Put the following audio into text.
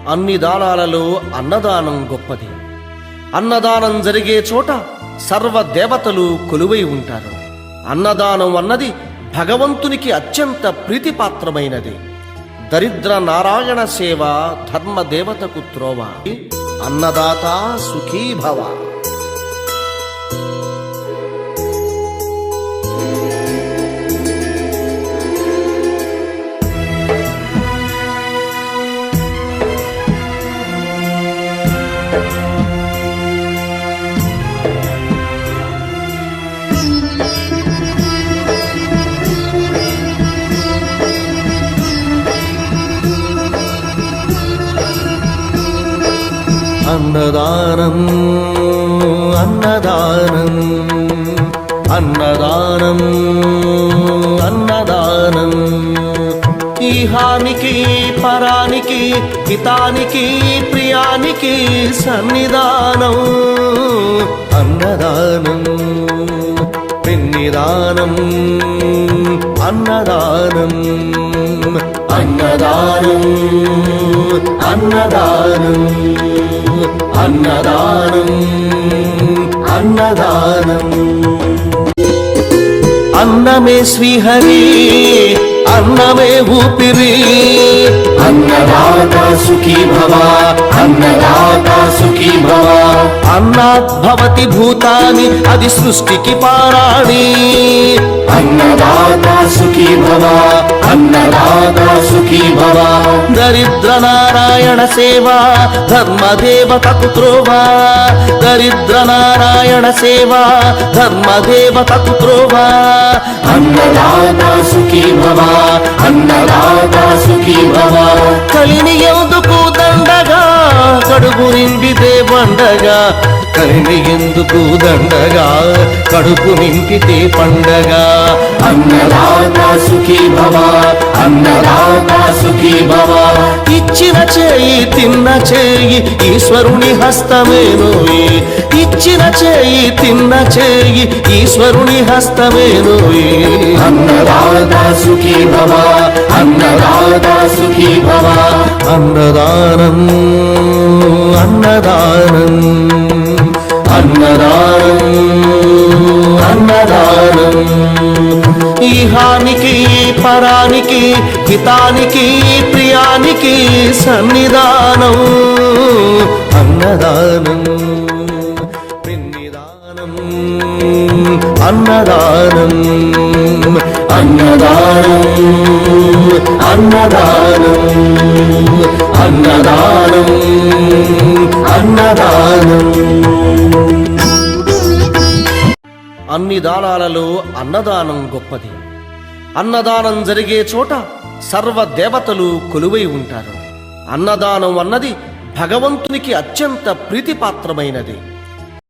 అన్ని దానాలలో అన్నదానం గొప్పది. అన్నదానం జరిగే చోట సర్వ దేవతలు కొలువై ఉంటారు. అన్నదానం అన్నది భగవంతునికి అత్యంత ప్రీతిపాత్రమైనది. దరిద్ర నారాయణ సేవ ధర్మదేవతకు త్రోవ. అన్నదాత సుఖీభవ. అన్నదానం అన్నదానం అన్నదానం అన్నదానం ఈహానికి పరానికి హితానికి ప్రియానికి సన్నిధానం. అన్నదానం పిన్నిదానం అన్నదానం అన్నదానం అన్నదానం అన్నదానం అన్నదానం. అన్నమే శ్రీహరి అన్నమే ఊపిరి. అన్నదాత సుఖీ భవ అన్నదాత సుఖీ భవ. అన్నాత్ భవతి భూతాని అది సృష్టికి పారాణి. అన్నదాత సుఖీ భవ అన్నదాత సుఖీ భవ. దరిద్ర నారాయణ సేవ ధర్మదేవతకు త్రోవ. దరిద్ర నారాయణ సేవ ధర్మదేవతకు త్రోవ. అన్నదాత సుఖీ భవ అన్నదాత సుఖీ భవ. కలిని ఎందుకు దండగా కడుపు నిండితే పండగా. కలిని ఎందుకు దండగా కడుపు నింపితే పండగ. అన్నదాత సుఖీ భవ అన్నదాత సుఖీ భవ. ఇచ్చిన చేయి తిన్న చేయి ఈశ్వరుని హస్తమేనోయి. ఇచ్చిన చేయి తిన్న చేయి ఈశ్వరుని హస్తమేనోయి. అన్నదాత సుఖీ భవ అన్నదాత సుఖీ భవ. అన్నదానం అన్నదానం అన్నదానం అన్నదానం ఈహానికి పరానికి హితానికి ప్రియానికి సన్నిధానం. అన్నదానం పిన్నిదానం అన్నదానం అన్నదానం అన్నదానం అన్నదానం అన్నదానం. అన్ని దానాలలో అన్నదానం గొప్పది. అన్నదానం జరిగే చోట సర్వ దేవతలు కొలువై ఉంటారు. అన్నదానం అన్నది భగవంతునికి అత్యంత ప్రీతిపాత్రమైనది.